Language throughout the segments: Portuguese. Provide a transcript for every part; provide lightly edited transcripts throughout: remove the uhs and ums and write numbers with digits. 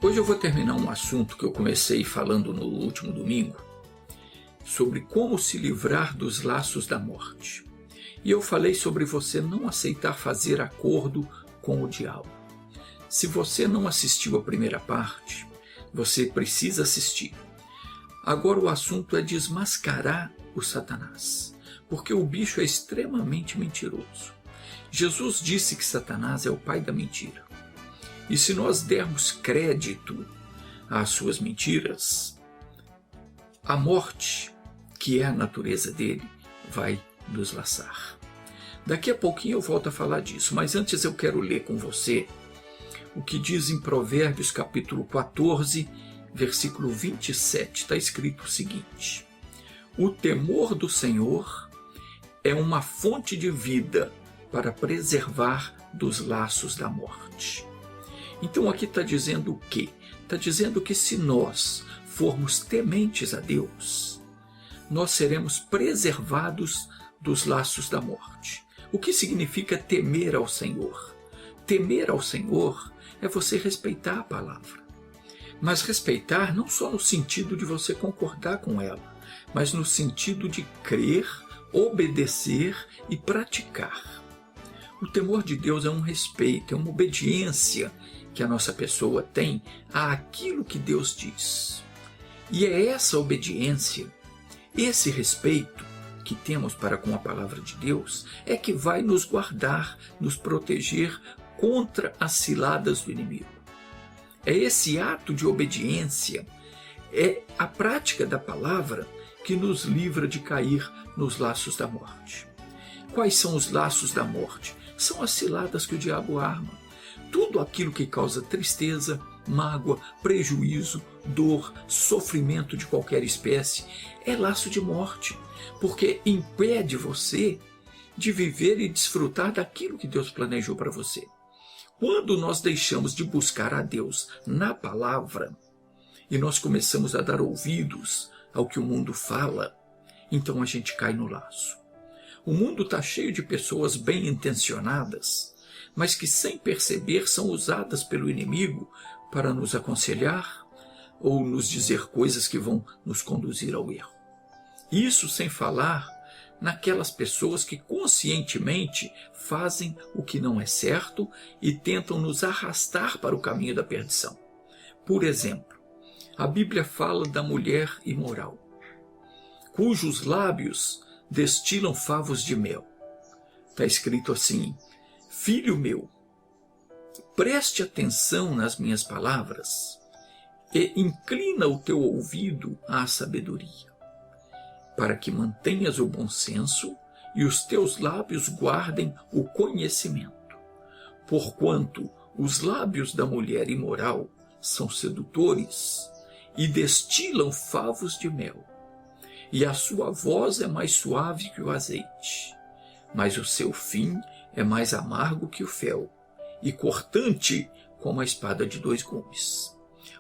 Hoje eu vou terminar um assunto que eu comecei falando no último domingo, sobre como se livrar dos laços da morte. E eu falei sobre você não aceitar fazer acordo com o diabo. Se você não assistiu a primeira parte, você precisa assistir. Agora o assunto é desmascarar o Satanás, porque o bicho é extremamente mentiroso. Jesus disse que Satanás é o pai da mentira. E se nós dermos crédito às suas mentiras, a morte, que é a natureza dele, vai nos laçar. Daqui a pouquinho eu volto a falar disso, mas antes eu quero ler com você o que diz em Provérbios capítulo 14, versículo 27. Está escrito o seguinte: o temor do Senhor é uma fonte de vida para preservar dos laços da morte. Então aqui está dizendo o quê? Está dizendo que se nós formos tementes a Deus, nós seremos preservados dos laços da morte. O que significa temer ao Senhor? Temer ao Senhor é você respeitar a palavra. Mas respeitar não só no sentido de você concordar com ela, mas no sentido de crer, obedecer e praticar. O temor de Deus é um respeito, é uma obediência que a nossa pessoa tem àquilo que Deus diz. E é essa obediência, esse respeito que temos para com a palavra de Deus, é que vai nos guardar, nos proteger contra as ciladas do inimigo. É esse ato de obediência, é a prática da palavra que nos livra de cair nos laços da morte. Quais são os laços da morte? São as ciladas que o diabo arma. Tudo aquilo que causa tristeza, mágoa, prejuízo, dor, sofrimento de qualquer espécie é laço de morte, porque impede você de viver e desfrutar daquilo que Deus planejou para você. Quando nós deixamos de buscar a Deus na palavra e nós começamos a dar ouvidos ao que o mundo fala, então a gente cai no laço. O mundo está cheio de pessoas bem intencionadas, mas que sem perceber são usadas pelo inimigo para nos aconselhar ou nos dizer coisas que vão nos conduzir ao erro. Isso sem falar naquelas pessoas que conscientemente fazem o que não é certo e tentam nos arrastar para o caminho da perdição. Por exemplo, a Bíblia fala da mulher imoral, cujos lábios destilam favos de mel. Está escrito assim: filho meu, preste atenção nas minhas palavras e inclina o teu ouvido à sabedoria, para que mantenhas o bom senso e os teus lábios guardem o conhecimento. Porquanto os lábios da mulher imoral são sedutores e destilam favos de mel, e a sua voz é mais suave que o azeite, mas o seu fim é mais amargo que o fel, e cortante como a espada de 2 gumes.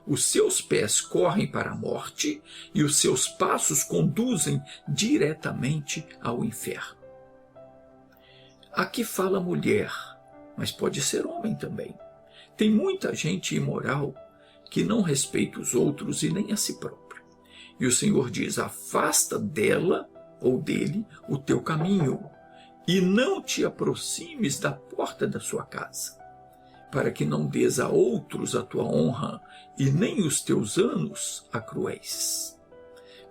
Os seus pés correm para a morte, e os seus passos conduzem diretamente ao inferno. Aqui fala mulher, mas pode ser homem também. Tem muita gente imoral que não respeita os outros e nem a si próprio. E o Senhor diz: afasta dela ou dele o teu caminho, e não te aproximes da porta da sua casa, para que não dês a outros a tua honra, e nem os teus anos a cruéis,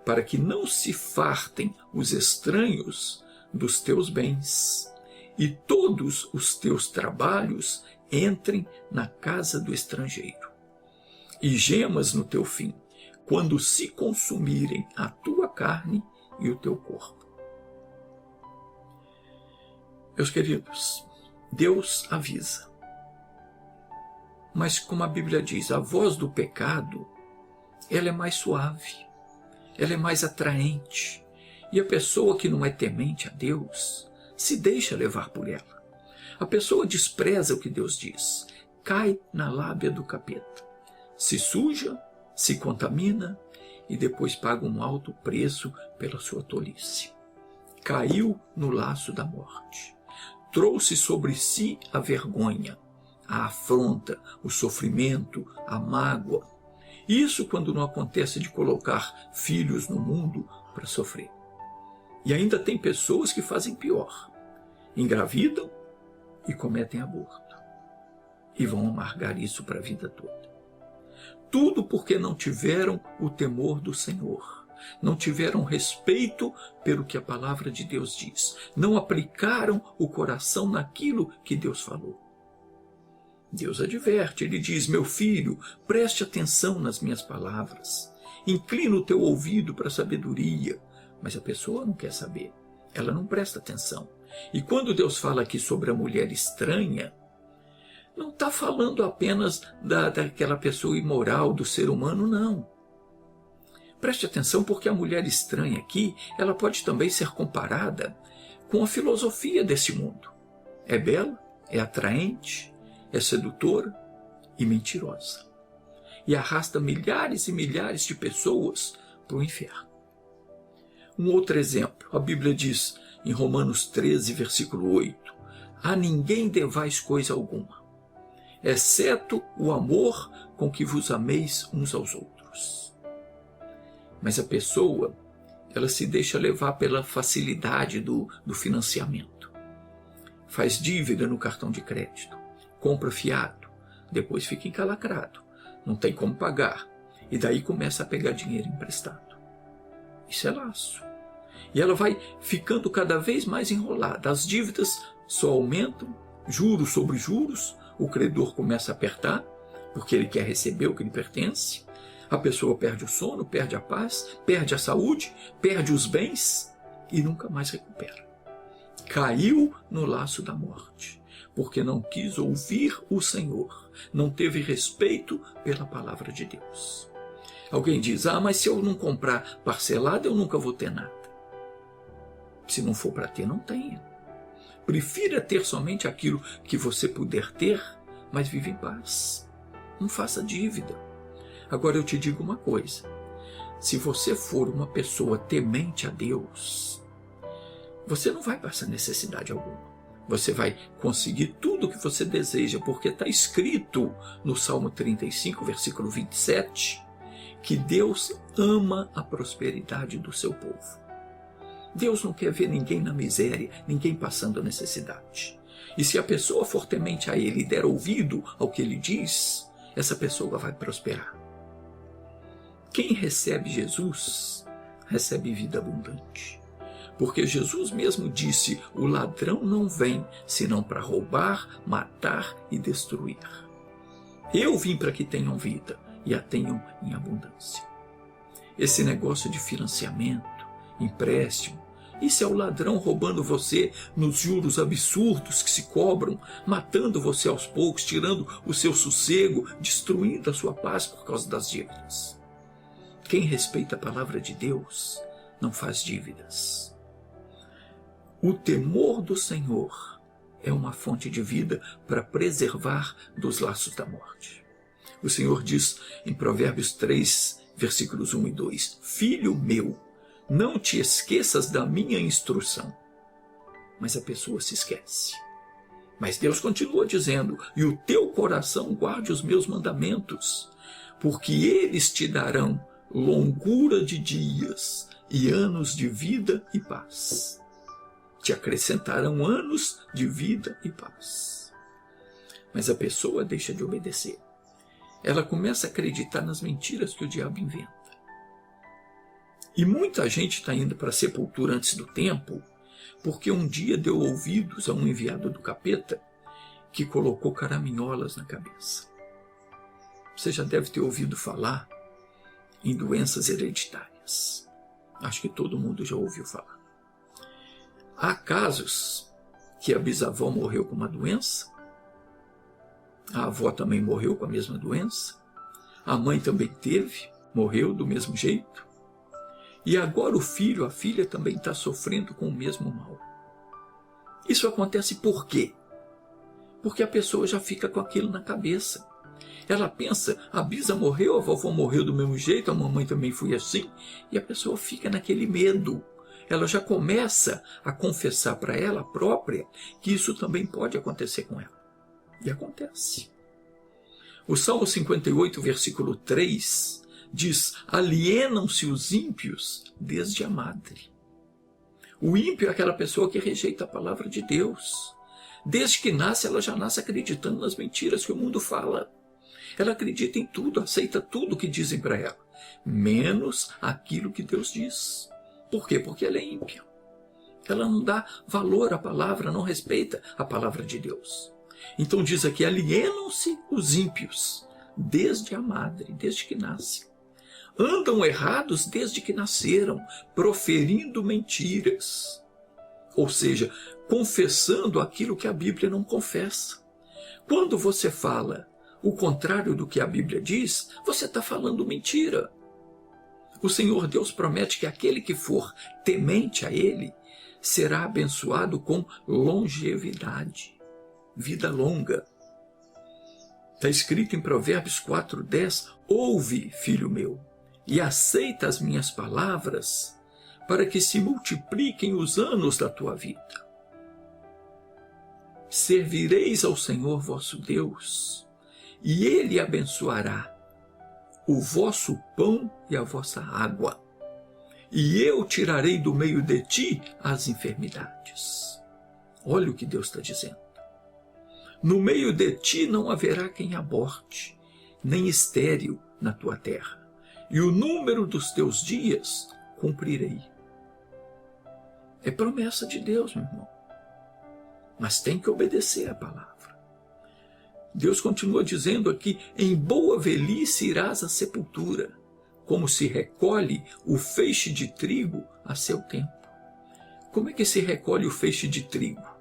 para que não se fartem os estranhos dos teus bens, e todos os teus trabalhos entrem na casa do estrangeiro. E gemas no teu fim, quando se consumirem a tua carne e o teu corpo. Meus queridos, Deus avisa. Mas como a Bíblia diz, a voz do pecado, ela é mais suave, ela é mais atraente. E a pessoa que não é temente a Deus se deixa levar por ela. A pessoa despreza o que Deus diz, cai na lábia do capeta, se suja, se contamina e depois paga um alto preço pela sua tolice. caiu no laço da morte. Trouxe sobre si a vergonha, a afronta, o sofrimento, a mágoa. Isso quando não acontece de colocar filhos no mundo para sofrer. E ainda tem pessoas que fazem pior. Engravidam e cometem aborto. E vão amargar isso para a vida toda. Tudo porque não tiveram o temor do Senhor. Não tiveram respeito pelo que a palavra de Deus diz. Não aplicaram o coração naquilo que Deus falou. Deus adverte, ele diz: meu filho, preste atenção nas minhas palavras. Inclina o teu ouvido para a sabedoria. Mas a pessoa não quer saber. Ela não presta atenção. E quando Deus fala aqui sobre a mulher estranha, não está falando apenas daquela pessoa imoral, do ser humano, não. Preste atenção, porque a mulher estranha aqui, ela pode também ser comparada com a filosofia desse mundo. É bela, é atraente, é sedutora e mentirosa. E arrasta milhares e milhares de pessoas para o inferno. Um outro exemplo, a Bíblia diz em Romanos 13, versículo 8, a ninguém devais coisa alguma, exceto o amor com que vos ameis uns aos outros. Mas a pessoa, ela se deixa levar pela facilidade do financiamento. Faz dívida no cartão de crédito, compra fiado, depois fica encalacrado, não tem como pagar, e daí começa a pegar dinheiro emprestado. Isso é laço. E ela vai ficando cada vez mais enrolada, as dívidas só aumentam, juros sobre juros, o credor começa a apertar, porque ele quer receber o que lhe pertence, a pessoa perde o sono, perde a paz, perde a saúde, perde os bens e nunca mais recupera. Caiu no laço da morte, porque não quis ouvir o Senhor, não teve respeito pela palavra de Deus. Alguém diz: mas se eu não comprar parcelado, eu nunca vou ter nada. Se não for para ter, não tenha. Prefira ter somente aquilo que você puder ter, mas vive em paz. Não faça dívida. Agora eu te digo uma coisa: se você for uma pessoa temente a Deus, você não vai passar necessidade alguma. Você vai conseguir tudo o que você deseja, porque está escrito no Salmo 35, versículo 27, que Deus ama a prosperidade do seu povo. Deus não quer ver ninguém na miséria, ninguém passando necessidade. E se a pessoa for temente a Ele e der ouvido ao que Ele diz, essa pessoa vai prosperar. Quem recebe Jesus, recebe vida abundante. Porque Jesus mesmo disse: o ladrão não vem senão para roubar, matar e destruir. Eu vim para que tenham vida e a tenham em abundância. Esse negócio de financiamento, empréstimo, isso é o ladrão roubando você nos juros absurdos que se cobram, matando você aos poucos, tirando o seu sossego, destruindo a sua paz por causa das dívidas. Quem respeita a palavra de Deus não faz dívidas. O temor do Senhor é uma fonte de vida para preservar dos laços da morte. O Senhor diz em Provérbios 3, versículos 1 e 2, Filho meu, não te esqueças da minha instrução. Mas a pessoa se esquece. Mas Deus continua dizendo, e o teu coração guarde os meus mandamentos, porque eles te darão longura de dias e anos de vida e paz. Te acrescentarão anos de vida e paz. Mas a pessoa deixa de obedecer. Ela começa a acreditar nas mentiras que o diabo inventa. E muita gente está indo para a sepultura antes do tempo, porque um dia deu ouvidos a um enviado do capeta que colocou caraminholas na cabeça. Você já deve ter ouvido falar em doenças hereditárias. Acho que todo mundo já ouviu falar. Há casos que a bisavó morreu com uma doença, a avó também morreu com a mesma doença, a mãe também teve, morreu do mesmo jeito, e agora o filho, a filha também está sofrendo com o mesmo mal. Isso acontece por quê? Porque a pessoa já fica com aquilo na cabeça. Ela pensa, a bisa morreu, a vovó morreu do mesmo jeito, a mamãe também foi assim, e a pessoa fica naquele medo. ela já começa a confessar para ela própria que isso também pode acontecer com ela. E acontece. O Salmo 58, versículo 3, diz: alienam-se os ímpios desde a madre. O ímpio é aquela pessoa que rejeita a palavra de Deus. Desde que nasce, ela já nasce acreditando nas mentiras que o mundo fala. Ela acredita em tudo, aceita tudo que dizem para ela, menos aquilo que Deus diz. Por quê? Porque ela é ímpia. Ela não dá valor à palavra, não respeita a palavra de Deus. Então diz aqui: alienam-se os ímpios desde a madre, desde que nascem. Andam errados desde que nasceram, proferindo mentiras. Ou seja, confessando aquilo que a Bíblia não confessa. Quando você fala o contrário do que a Bíblia diz, você está falando mentira. O Senhor Deus promete que aquele que for temente a Ele será abençoado com longevidade, vida longa. Está escrito em Provérbios 4:10, ouve, filho meu, e aceita as minhas palavras, para que se multipliquem os anos da tua vida. Servireis ao Senhor vosso Deus, e Ele abençoará o vosso pão e a vossa água, e eu tirarei do meio de ti as enfermidades. Olha o que Deus está dizendo. No meio de ti não haverá quem aborte, nem estéril na tua terra, e o número dos teus dias cumprirei. É promessa de Deus, meu irmão. Mas tem que obedecer a palavra. Deus continua dizendo aqui: em boa velhice irás à sepultura, como se recolhe o feixe de trigo a seu tempo. Como é que se recolhe o feixe de trigo?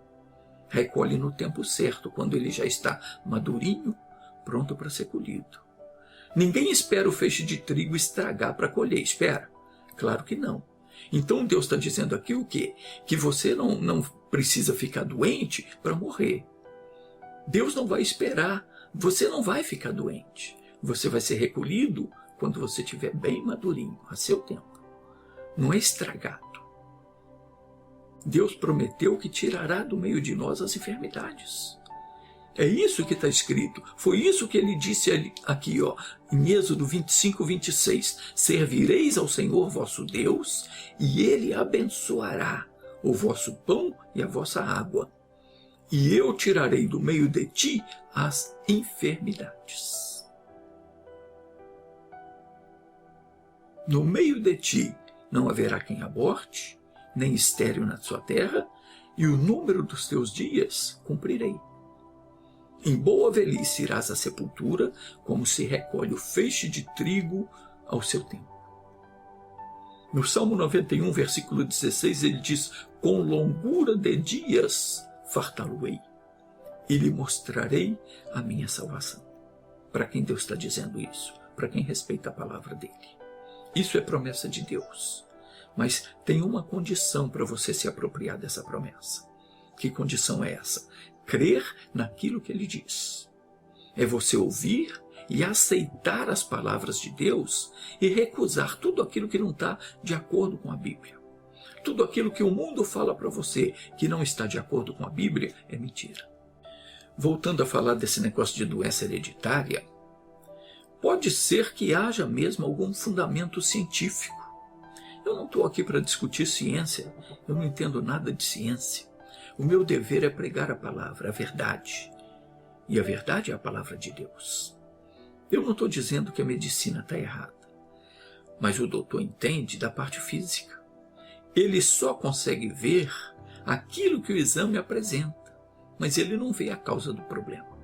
Recolhe no tempo certo, quando ele já está madurinho, pronto para ser colhido. Ninguém espera o feixe de trigo estragar para colher, espera? Claro que não. Então Deus está dizendo aqui o quê? Que você não precisa ficar doente para morrer. Deus não vai esperar, você não vai ficar doente. Você vai ser recolhido quando você estiver bem madurinho, a seu tempo. Não é estragado. Deus prometeu que tirará do meio de nós as enfermidades. É isso que está escrito. Foi isso que ele disse aqui, em Êxodo 25, 26. Servireis ao Senhor vosso Deus, e Ele abençoará o vosso pão e a vossa água. E eu tirarei do meio de ti as enfermidades. No meio de ti não haverá quem aborte, nem estéril na sua terra, e o número dos teus dias cumprirei. Em boa velhice irás à sepultura, como se recolhe o feixe de trigo ao seu tempo. No Salmo 91, versículo 16, ele diz: com longura de dias fartá-lo-ei, e lhe mostrarei a minha salvação. Para quem Deus está dizendo isso? Para quem respeita a palavra dele. Isso é promessa de Deus. Mas tem uma condição para você se apropriar dessa promessa. Que condição é essa? Crer naquilo que ele diz. É você ouvir e aceitar as palavras de Deus e recusar tudo aquilo que não está de acordo com a Bíblia. Tudo aquilo que o mundo fala para você que não está de acordo com a Bíblia é mentira. Voltando a falar desse negócio de doença hereditária, pode ser que haja mesmo algum fundamento científico. Eu não estou aqui para discutir ciência, eu não entendo nada de ciência. O meu dever é pregar a palavra, a verdade. E a verdade é a palavra de Deus. Eu não estou dizendo que a medicina está errada, mas o doutor entende da parte física. Ele só consegue ver aquilo que o exame apresenta, mas ele não vê a causa do problema.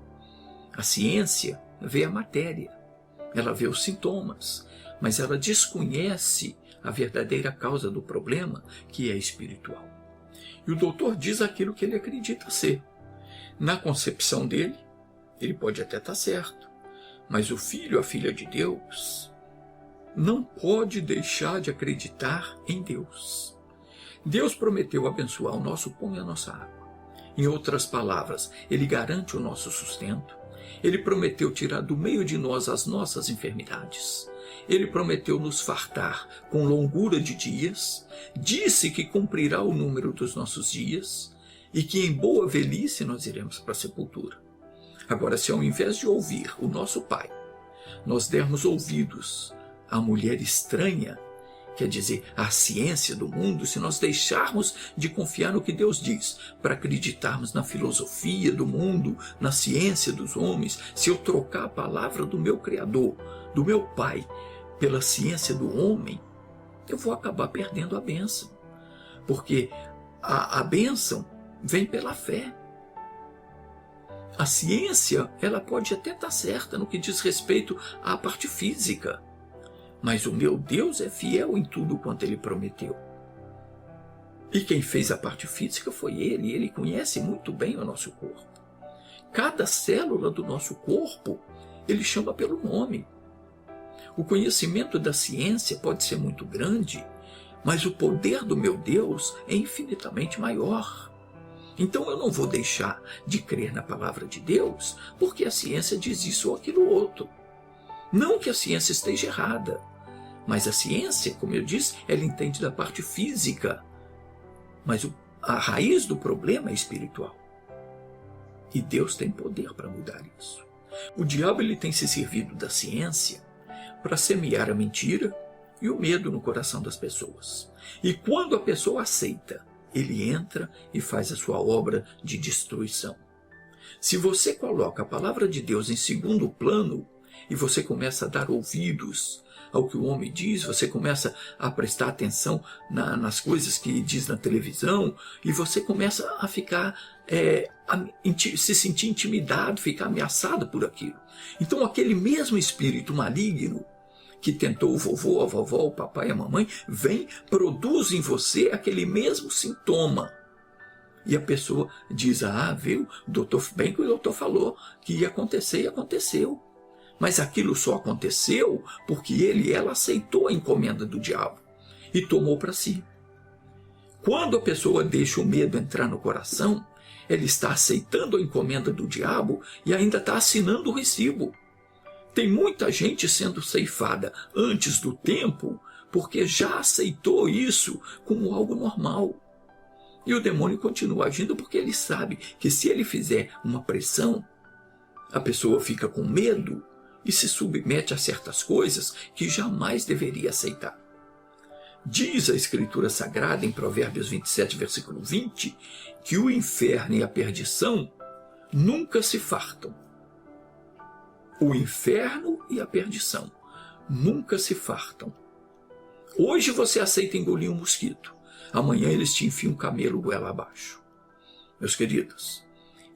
A ciência vê a matéria, ela vê os sintomas, mas ela desconhece a verdadeira causa do problema, que é espiritual. E o doutor diz aquilo que ele acredita ser. Na concepção dele, ele pode até estar certo, mas o filho, a filha de Deus, não pode deixar de acreditar em Deus. Deus prometeu abençoar o nosso pão e a nossa água. Em outras palavras, Ele garante o nosso sustento. Ele prometeu tirar do meio de nós as nossas enfermidades. ele prometeu nos fartar com longura de dias, disse que cumprirá o número dos nossos dias e que em boa velhice nós iremos para a sepultura. Agora, se ao invés de ouvir o nosso Pai, nós dermos ouvidos à mulher estranha, quer dizer, à ciência do mundo, se nós deixarmos de confiar no que Deus diz, para acreditarmos na filosofia do mundo, na ciência dos homens, se eu trocar a palavra do meu Criador, do meu Pai, pela ciência do homem, eu vou acabar perdendo a bênção. Porque a bênção vem pela fé. A ciência, ela pode até estar certa no que diz respeito à parte física, mas o meu Deus é fiel em tudo quanto Ele prometeu. E quem fez a parte física foi Ele, e Ele conhece muito bem o nosso corpo. Cada célula do nosso corpo, Ele chama pelo nome. O conhecimento da ciência pode ser muito grande, mas o poder do meu Deus é infinitamente maior. Então eu não vou deixar de crer na palavra de Deus porque a ciência diz isso ou aquilo outro. Não que a ciência esteja errada, mas a ciência, como eu disse, ela entende da parte física. Mas a raiz do problema é espiritual. E Deus tem poder para mudar isso. O diabo ele tem se servido da ciência para semear a mentira e o medo no coração das pessoas. E quando a pessoa aceita, ele entra e faz a sua obra de destruição. Se você coloca a palavra de Deus em segundo plano e você começa a dar ouvidos ao que o homem diz, você começa a prestar atenção nas coisas que diz na televisão e você começa a ficar, se sentir intimidado, ficar ameaçado por aquilo. Então aquele mesmo espírito maligno que tentou o vovô, a vovó, o papai e a mamãe, vem, produz em você aquele mesmo sintoma. E a pessoa diz, viu, doutor, bem que o doutor falou que ia acontecer e aconteceu. Mas aquilo só aconteceu porque ele e ela aceitou a encomenda do diabo e tomou para si. Quando a pessoa deixa o medo entrar no coração, ela está aceitando a encomenda do diabo e ainda está assinando o recibo. Tem muita gente sendo ceifada antes do tempo porque já aceitou isso como algo normal. E o demônio continua agindo porque ele sabe que se ele fizer uma pressão, a pessoa fica com medo e se submete a certas coisas que jamais deveria aceitar. Diz a Escritura Sagrada em Provérbios 27, versículo 20, que o inferno e a perdição nunca se fartam. O inferno e a perdição nunca se fartam. Hoje você aceita engolir um mosquito. Amanhã eles te enfiam um camelo goela abaixo. Meus queridos,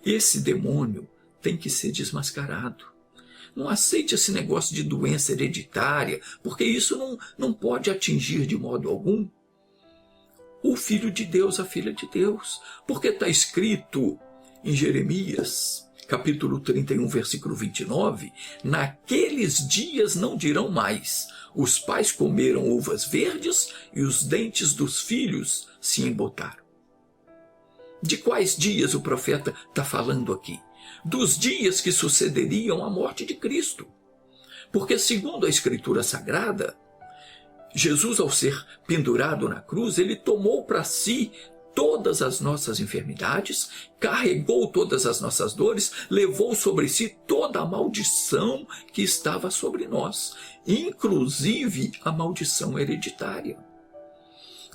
esse demônio tem que ser desmascarado. Não aceite esse negócio de doença hereditária, porque isso não pode atingir de modo algum o Filho de Deus, a Filha de Deus. Porque está escrito em Jeremias, capítulo 31, versículo 29, naqueles dias não dirão mais, os pais comeram uvas verdes e os dentes dos filhos se embotaram. De quais dias o profeta está falando aqui? Dos dias que sucederiam à morte de Cristo. Porque segundo a Escritura Sagrada, Jesus, ao ser pendurado na cruz, ele tomou para si todas as nossas enfermidades, carregou todas as nossas dores, levou sobre si toda a maldição que estava sobre nós, inclusive a maldição hereditária.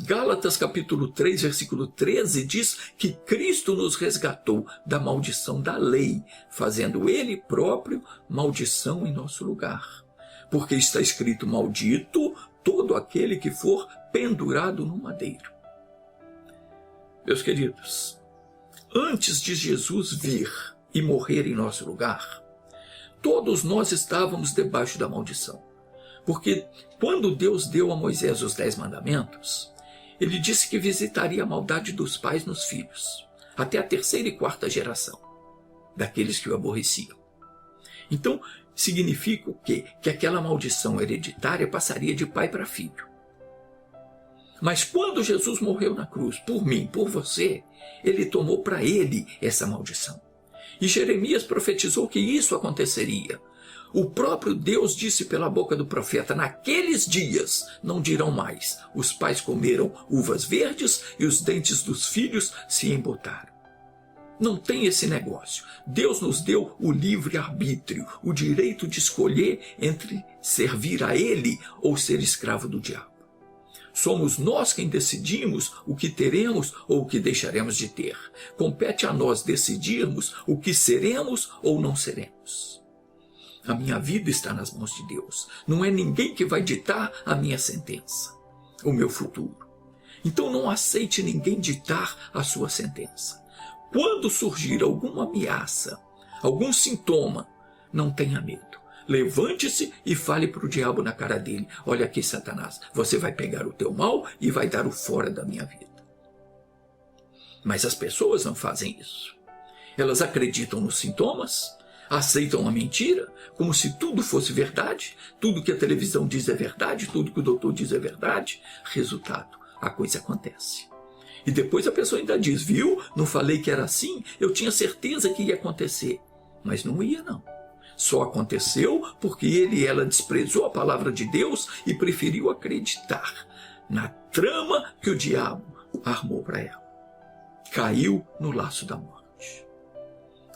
Gálatas capítulo 3, versículo 13 diz que Cristo nos resgatou da maldição da lei, fazendo Ele próprio maldição em nosso lugar. Porque está escrito, maldito todo aquele que for pendurado no madeiro. Meus queridos, antes de Jesus vir e morrer em nosso lugar, todos nós estávamos debaixo da maldição. Porque quando Deus deu a Moisés os 10 mandamentos, ele disse que visitaria a maldade dos pais nos filhos, até a 3ª e 4ª geração, daqueles que o aborreciam. Então, significa o quê? Que aquela maldição hereditária passaria de pai para filho. Mas quando Jesus morreu na cruz, por mim, por você, ele tomou para ele essa maldição. E Jeremias profetizou que isso aconteceria. O próprio Deus disse pela boca do profeta: naqueles dias não dirão mais, os pais comeram uvas verdes e os dentes dos filhos se embotaram. Não tem esse negócio. Deus nos deu o livre-arbítrio, o direito de escolher entre servir a Ele ou ser escravo do diabo. Somos nós quem decidimos o que teremos ou o que deixaremos de ter. Compete a nós decidirmos o que seremos ou não seremos. A minha vida está nas mãos de Deus. Não é ninguém que vai ditar a minha sentença, o meu futuro. Então não aceite ninguém ditar a sua sentença. Quando surgir alguma ameaça, algum sintoma, não tenha medo. Levante-se e fale para o diabo na cara dele: olha aqui, Satanás, você vai pegar o teu mal e vai dar o fora da minha vida. Mas as pessoas não fazem isso. Elas acreditam nos sintomas, aceitam a mentira, como se tudo fosse verdade, tudo que a televisão diz é verdade, tudo que o doutor diz é verdade. Resultado, a coisa acontece. E depois a pessoa ainda diz: viu, não falei que era assim, eu tinha certeza que ia acontecer. Mas não ia não. Só aconteceu porque ele e ela desprezou a palavra de Deus e preferiu acreditar na trama que o diabo armou para ela. Caiu no laço da morte.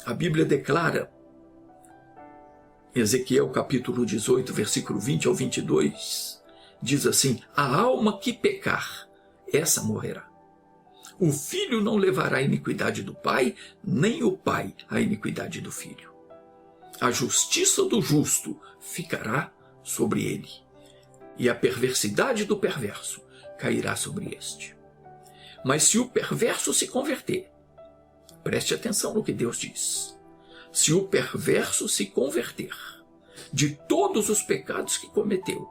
A Bíblia declara, Ezequiel capítulo 18, versículo 20 ao 22, diz assim: a alma que pecar, essa morrerá. O filho não levará a iniquidade do pai, nem o pai a iniquidade do filho. A justiça do justo ficará sobre ele, e a perversidade do perverso cairá sobre este. Mas se o perverso se converter, preste atenção no que Deus diz, se o perverso se converter de todos os pecados que cometeu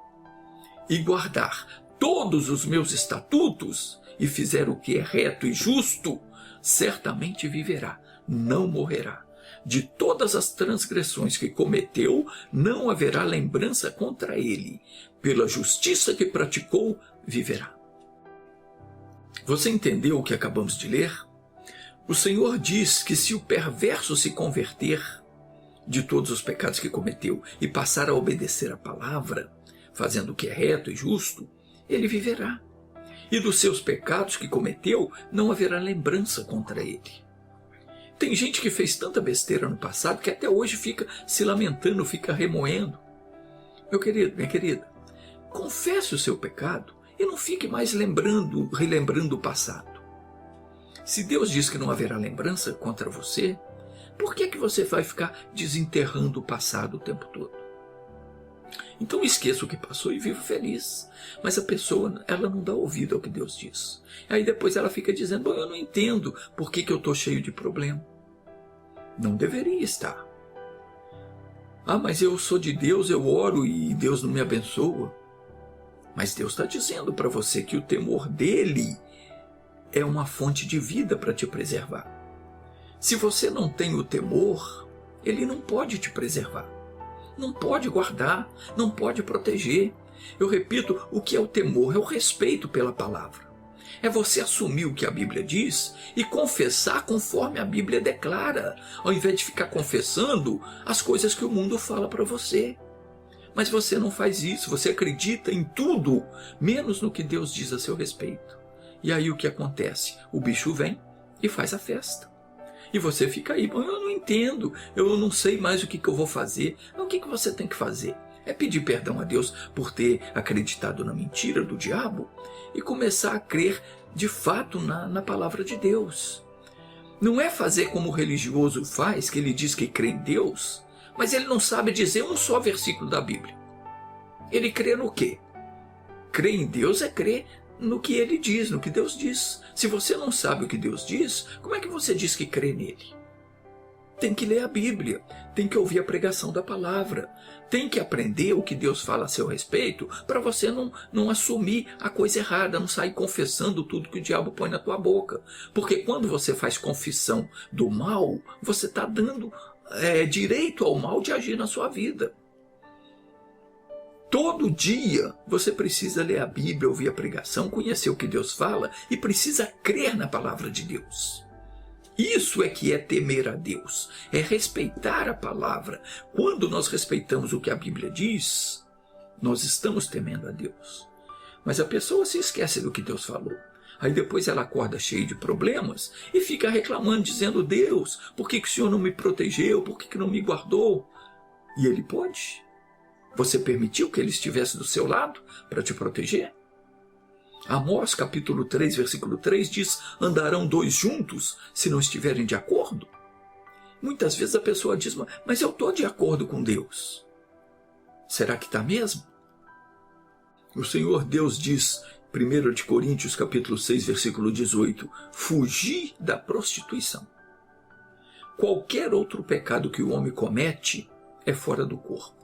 e guardar todos os meus estatutos e fizer o que é reto e justo, certamente viverá, não morrerá. De todas as transgressões que cometeu, não haverá lembrança contra ele. Pela justiça que praticou, viverá. Você entendeu o que acabamos de ler? O Senhor diz que se o perverso se converter de todos os pecados que cometeu e passar a obedecer a palavra, fazendo o que é reto e justo, ele viverá. E dos seus pecados que cometeu, não haverá lembrança contra ele. Tem gente que fez tanta besteira no passado que até hoje fica se lamentando, fica remoendo. Meu querido, minha querida, confesse o seu pecado e não fique mais relembrando o passado. Se Deus diz que não haverá lembrança contra você, por que você vai ficar desenterrando o passado o tempo todo? Então esqueça o que passou e viva feliz. Mas a pessoa, ela não dá ouvido ao que Deus diz. Aí depois ela fica dizendo: eu não entendo por que eu estou cheio de problema. Não deveria estar. Ah, mas eu sou de Deus, eu oro e Deus não me abençoa. Mas Deus está dizendo para você que o temor dele é uma fonte de vida para te preservar. Se você não tem o temor, ele não pode te preservar. Não pode guardar, não pode proteger. Eu repito, o que é o temor? É o respeito pela palavra. É você assumir o que a Bíblia diz e confessar conforme a Bíblia declara, ao invés de ficar confessando as coisas que o mundo fala para você. Mas você não faz isso, você acredita em tudo, menos no que Deus diz a seu respeito. E aí o que acontece? O bicho vem e faz a festa. E você fica aí: eu não entendo, eu não sei mais o que eu vou fazer. O que você tem que fazer? É pedir perdão a Deus por ter acreditado na mentira do diabo e começar a crer de fato na palavra de Deus. Não é fazer como o religioso faz, que ele diz que crê em Deus, mas ele não sabe dizer um só versículo da Bíblia. Ele crê no quê? Crer em Deus é crer no que ele diz, no que Deus diz. Se você não sabe o que Deus diz, como é que você diz que crê nele? Tem que ler a Bíblia, tem que ouvir a pregação da palavra, tem que aprender o que Deus fala a seu respeito para você não assumir a coisa errada, não sair confessando tudo que o diabo põe na tua boca. Porque quando você faz confissão do mal, você está dando direito ao mal de agir na sua vida. Todo dia você precisa ler a Bíblia, ouvir a pregação, conhecer o que Deus fala e precisa crer na palavra de Deus. Isso é que é temer a Deus, é respeitar a palavra. Quando nós respeitamos o que a Bíblia diz, nós estamos temendo a Deus. Mas a pessoa se esquece do que Deus falou. Aí depois ela acorda cheia de problemas e fica reclamando, dizendo: Deus, por que o Senhor não me protegeu? Por que não me guardou? E Ele pode. Você permitiu que Ele estivesse do seu lado para te proteger? Amós capítulo 3, versículo 3 diz: andarão dois juntos se não estiverem de acordo? Muitas vezes a pessoa diz: mas eu estou de acordo com Deus. Será que está mesmo? O Senhor Deus diz, 1 de Coríntios capítulo 6, versículo 18, fugir da prostituição. Qualquer outro pecado que o homem comete é fora do corpo,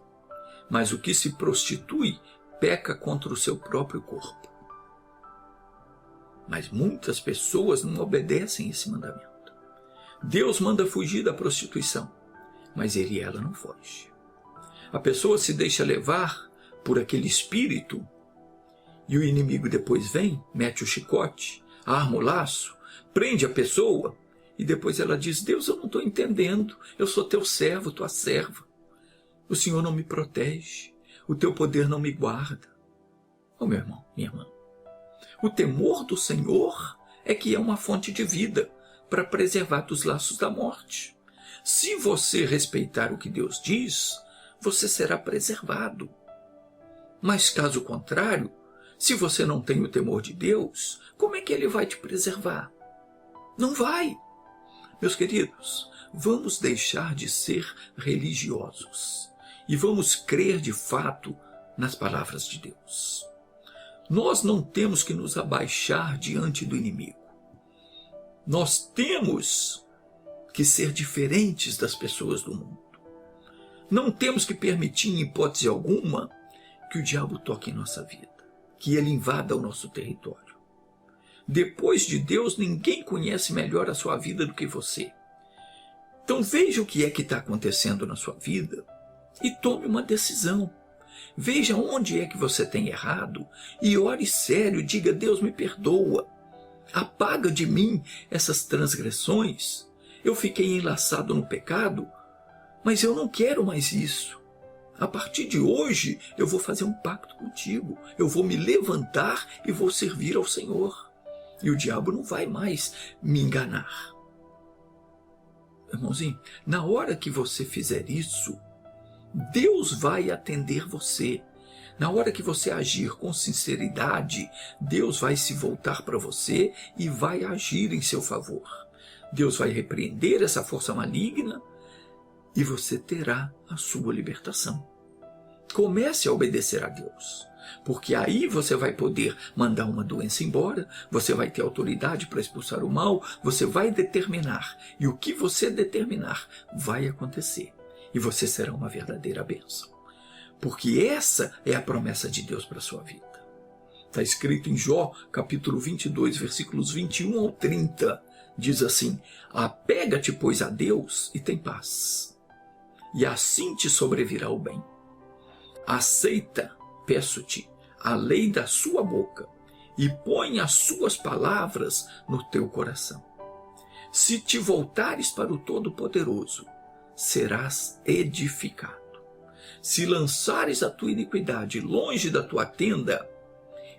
mas o que se prostitui peca contra o seu próprio corpo. Mas muitas pessoas não obedecem esse mandamento. Deus manda fugir da prostituição, mas ele e ela não fogem. A pessoa se deixa levar por aquele espírito e o inimigo depois vem, mete o chicote, arma o laço, prende a pessoa e depois ela diz: Deus, eu não estou entendendo, eu sou teu servo, tua serva. O Senhor não me protege, o teu poder não me guarda. Oh, meu irmão, minha irmã, o temor do Senhor é que é uma fonte de vida para preservar dos laços da morte. Se você respeitar o que Deus diz, você será preservado. Mas caso contrário, se você não tem o temor de Deus, como é que Ele vai te preservar? Não vai. Meus queridos, vamos deixar de ser religiosos e vamos crer de fato nas palavras de Deus. Nós não temos que nos abaixar diante do inimigo. Nós temos que ser diferentes das pessoas do mundo. Não temos que permitir, em hipótese alguma, que o diabo toque em nossa vida, que ele invada o nosso território. Depois de Deus, ninguém conhece melhor a sua vida do que você. Então veja o que é que está acontecendo na sua vida e tome uma decisão. Veja onde é que você tem errado e ore sério, diga: Deus, me perdoa. Apaga de mim essas transgressões. Eu fiquei enlaçado no pecado, mas eu não quero mais isso. A partir de hoje eu vou fazer um pacto contigo. Eu vou me levantar e vou servir ao Senhor. E o diabo não vai mais me enganar. Irmãozinho, na hora que você fizer isso, Deus vai atender você. Na hora que você agir com sinceridade, Deus vai se voltar para você e vai agir em seu favor. Deus vai repreender essa força maligna e você terá a sua libertação. Comece a obedecer a Deus, porque aí você vai poder mandar uma doença embora, você vai ter autoridade para expulsar o mal, você vai determinar, e o que você determinar vai acontecer, e você será uma verdadeira bênção. Porque essa é a promessa de Deus para a sua vida. Está escrito em Jó, capítulo 22, versículos 21 ao 30, diz assim: apega-te, pois, a Deus e tem paz, e assim te sobrevirá o bem. Aceita, peço-te, a lei da sua boca e põe as suas palavras no teu coração. Se te voltares para o Todo-Poderoso, serás edificado. Se lançares a tua iniquidade longe da tua tenda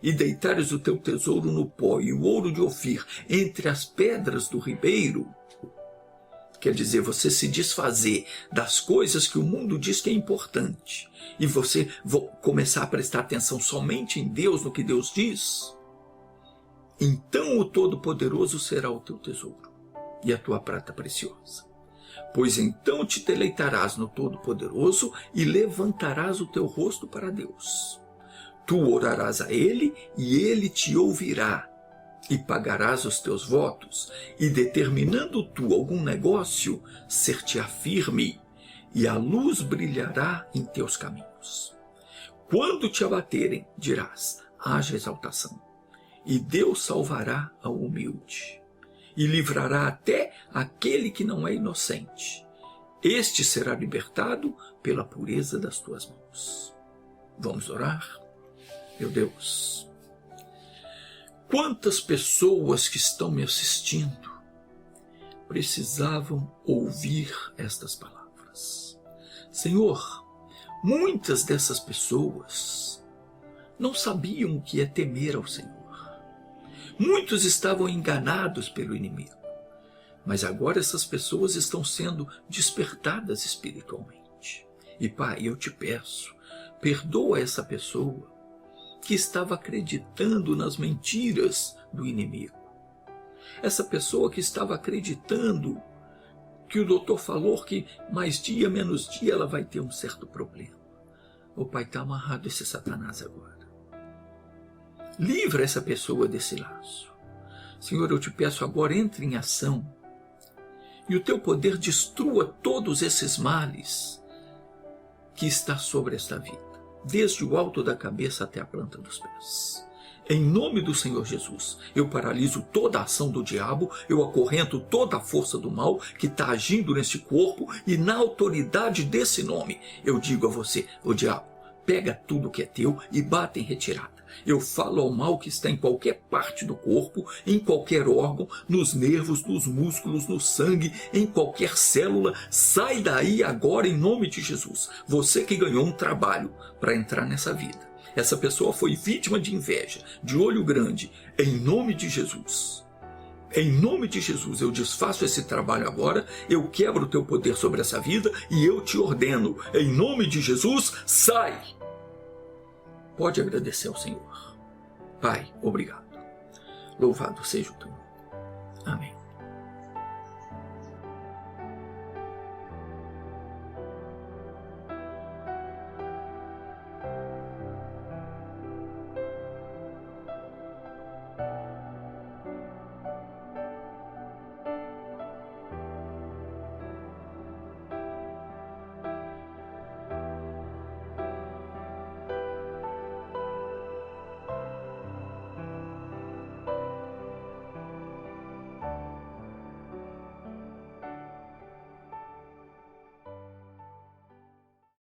e deitares o teu tesouro no pó e o ouro de Ofir entre as pedras do ribeiro, quer dizer, você se desfazer das coisas que o mundo diz que é importante e você começar a prestar atenção somente em Deus, no que Deus diz, então o Todo-Poderoso será o teu tesouro e a tua prata preciosa. Pois então te deleitarás no Todo-Poderoso e levantarás o teu rosto para Deus. Tu orarás a Ele e Ele te ouvirá. E pagarás os teus votos, e determinando tu algum negócio, ser-te-á firme, e a luz brilhará em teus caminhos. Quando te abaterem, dirás: haja exaltação, e Deus salvará ao humilde, e livrará até aquele que não é inocente. Este será libertado pela pureza das tuas mãos. Vamos orar? Meu Deus, quantas pessoas que estão me assistindo precisavam ouvir estas palavras. Senhor, muitas dessas pessoas não sabiam o que é temer ao Senhor. Muitos estavam enganados pelo inimigo, mas agora essas pessoas estão sendo despertadas espiritualmente. E Pai, eu te peço, perdoa essa pessoa que estava acreditando nas mentiras do inimigo. Essa pessoa que estava acreditando que o doutor falou que mais dia, menos dia ela vai ter um certo problema. O Pai, está amarrado esse Satanás agora. Livra essa pessoa desse laço. Senhor, eu te peço agora, entre em ação e o teu poder destrua todos esses males que está sobre esta vida, desde o alto da cabeça até a planta dos pés. Em nome do Senhor Jesus, eu paraliso toda a ação do diabo, eu acorrento toda a força do mal que está agindo nesse corpo, e na autoridade desse nome, eu digo a você, o diabo, pega tudo que é teu e bate em retirada. Eu falo ao mal que está em qualquer parte do corpo, em qualquer órgão, nos nervos, nos músculos, no sangue, em qualquer célula. Sai daí agora em nome de Jesus. Você que ganhou um trabalho para entrar nessa vida. Essa pessoa foi vítima de inveja, de olho grande. Em nome de Jesus. Em nome de Jesus, eu desfaço esse trabalho agora, eu quebro o teu poder sobre essa vida e eu te ordeno, em nome de Jesus, sai! Pode agradecer ao Senhor. Pai, obrigado. Louvado seja o teu nome. Amém.